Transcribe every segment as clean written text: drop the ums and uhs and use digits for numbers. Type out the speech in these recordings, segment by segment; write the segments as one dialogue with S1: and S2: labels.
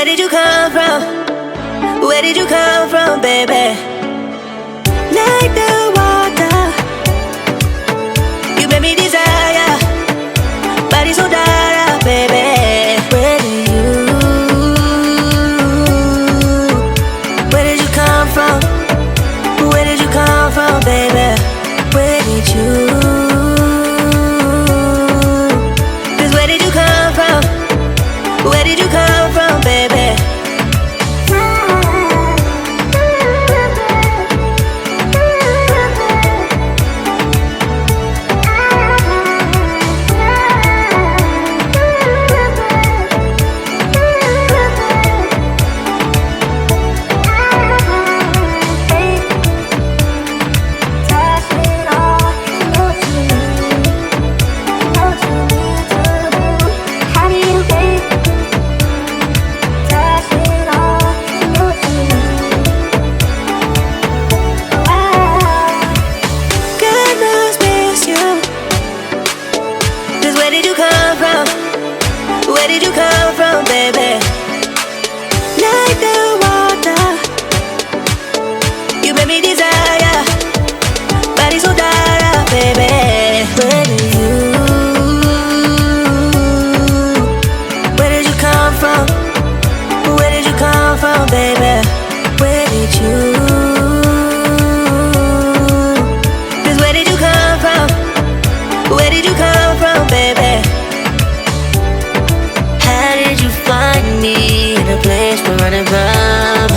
S1: where did you come from? Where did you come from, baby? Like the water, you made me desire. Body so dark, baby. Where did you come from? Where did you come from, baby? Where did you? 'Cause where did you come from? Where did you come from, baby? Where did you come from, baby? Like the water, you made me desire. Body so dark, baby. Where did you come from? Where did you come from, baby? Where did you? 'Cause where did you come from? Where did you come from, baby? Find me in a place we're running from.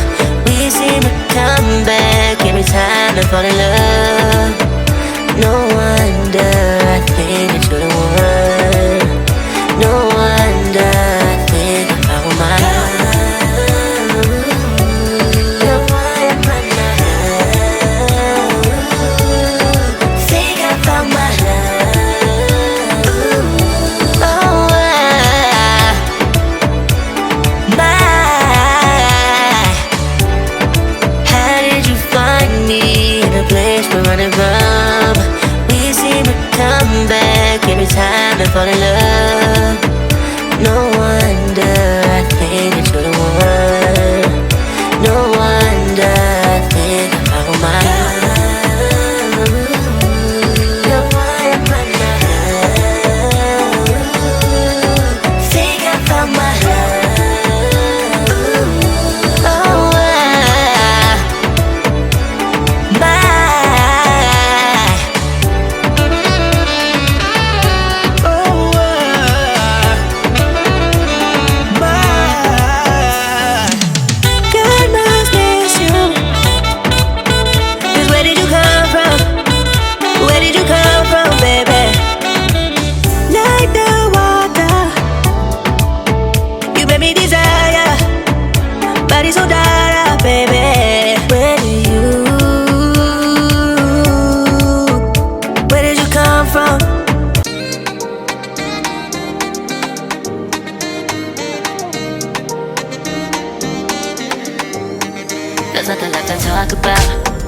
S1: We seem to come back every time I fall in love. No wonder I think that you're the one. No wonder I think I found my love. No wonder I think I found my love. Running from, we seem to come back every time I fall in love. No wonder I think that you're the one. No wonder I think I found my love. No wonder I think I found my love. Body so dark, baby. Where did you come from?
S2: There's nothing left to talk about.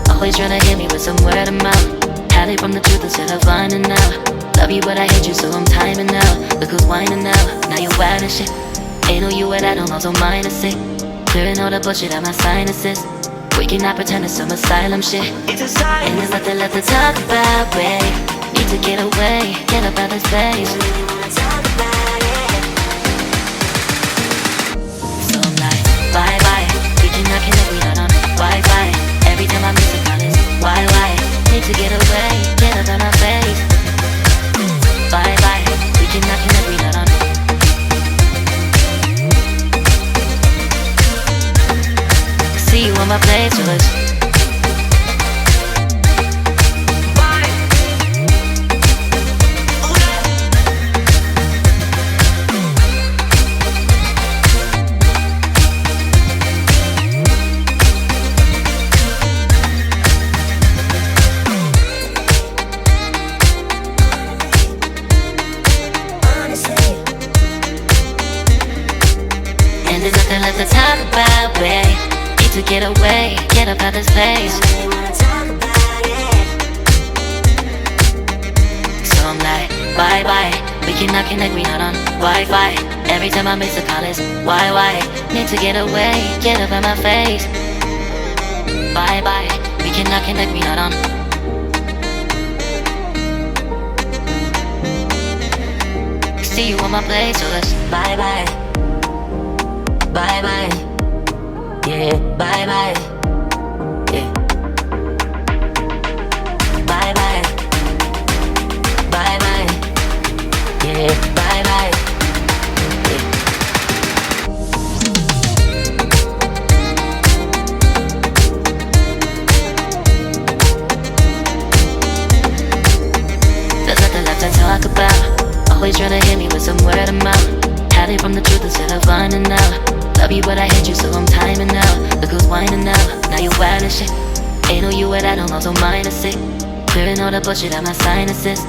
S2: Always trying to hit me with some word of mouth. Hide it from the truth instead of finding out. Love you but I hate you so I'm timing out. Look who's whining now, now you're wild and shit. Ain't no you at I don't also mind to say. Clearing all the bullshit out my sinuses. We cannot pretend it's some asylum shit. And there's nothing left to talk about, babe. Need to get away, get up out of space. So I'm like, bye bye. We cannot connect, we not on Wi-Fi. Every time I miss a call is why? Need to get away, get up out of space. Bye bye. We cannot connect, we not on. See you on my playlist. And there's nothing left to talk about, babe. To get away, get up out this place. So I'm like, bye bye. We cannot connect, we not on Wi-Fi. Every time I miss a call is why? Need to get away, get up out my face. Bye. We cannot connect, we not on. See you on my place, so let's
S1: Bye. Yeah, bye. Yeah. Bye. Yeah, bye. Yeah.
S2: There's nothing left to talk about. Always trying to hit me with some word of mouth. Hiding from the truth instead of finding out. Love you but I hate you so I'm timing out. Look who's whining now, now you wild and shit. Ain't no you at I don't know, so mine is sick. Clearing all the bullshit out my sinuses.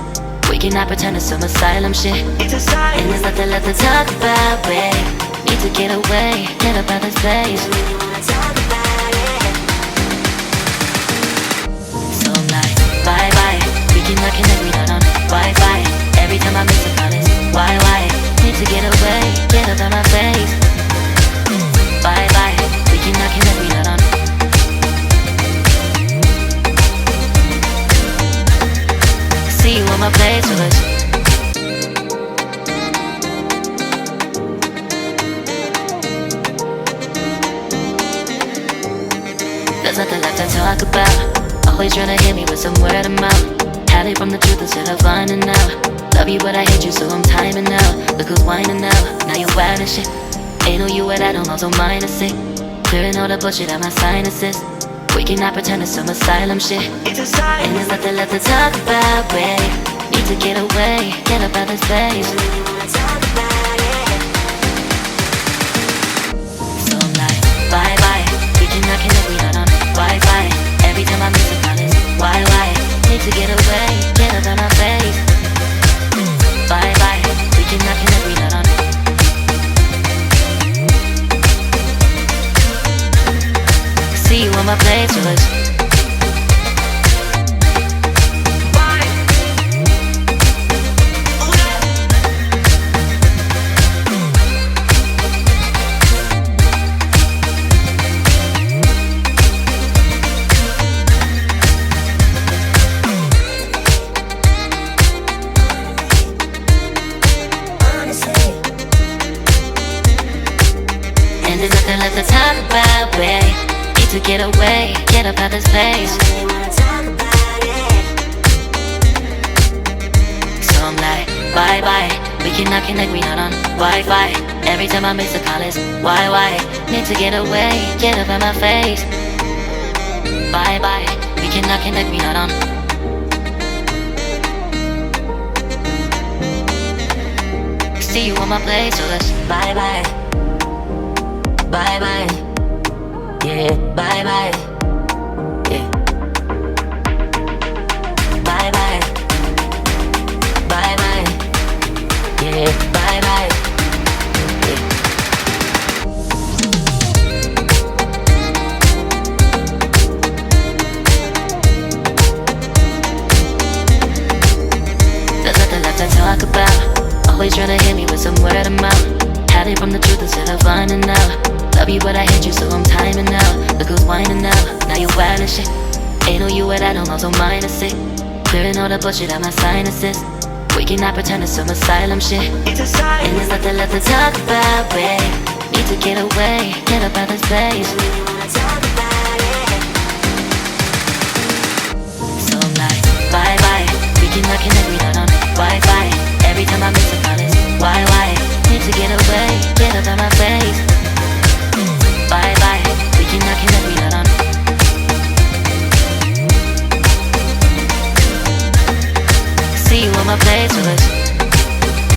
S2: We cannot pretend it's some asylum shit.
S1: It's a sign.
S2: And there's nothing left to talk about, babe. Need to get away, get up out this place.
S1: Really wanna talk about it.
S2: So I'm like, bye. We cannot connect, we not on Wi-Fi. Every time I miss a call is why? Need to get away, get up out my face. Bye. We cannot connect, we not on. See you on my place, so let's there's nothing left to talk about. Always trying to hit me with some word of mouth. Hiding from the truth instead of finding out. Love you but I hate you so I'm timing out. Look who's whining now, now you wild and shit. Ain't no you at I don't know, so mine is sick. Clearing all the bullshit out my sinuses. We cannot pretend it's some asylum shit.
S1: It's a sign.
S2: And there's nothing left to talk about, babe. Need to get away, get up out this place.
S1: Really wanna talk about it.
S2: So I'm like, bye. We cannot connect, we not on Wi-Fi. Every time I miss a call is why? Need to get away, get up out my face. Bye. We cannot connect, we not on. See you on my place, so let's and there's nothing left to talk about, babe. Need to get away, get up out this place.
S1: Really wanna talk about it.
S2: So I'm like, bye. We cannot connect, we not on Wi-Fi. Every time I miss a call is why? Need to get away, get up out my face. Bye. We cannot connect, we not on. See you on my place, so let's
S1: Bye. Yeah, bye. Yeah. Bye. Yeah, bye. Yeah.
S2: there's nothing left to talk about. Always trying to hit me with some word of mouth. Hiding from the truth instead of finding out. Love you but I hate you so I'm timing out. Look who's whining now, now you wild and shit. Ain't no you at I don't know, so mine is sick. Clearing all the bullshit out my sinuses. We cannot pretend it's some asylum shit.
S1: It's a sign.
S2: And there's nothing left to talk about, babe. Need to get away, get up out this place.
S1: Really wanna talk about it.
S2: So I'm like, bye. We cannot connect, we not on Wi-Fi. Every time I miss a call is why? Need to get away, get up out my face. Bye.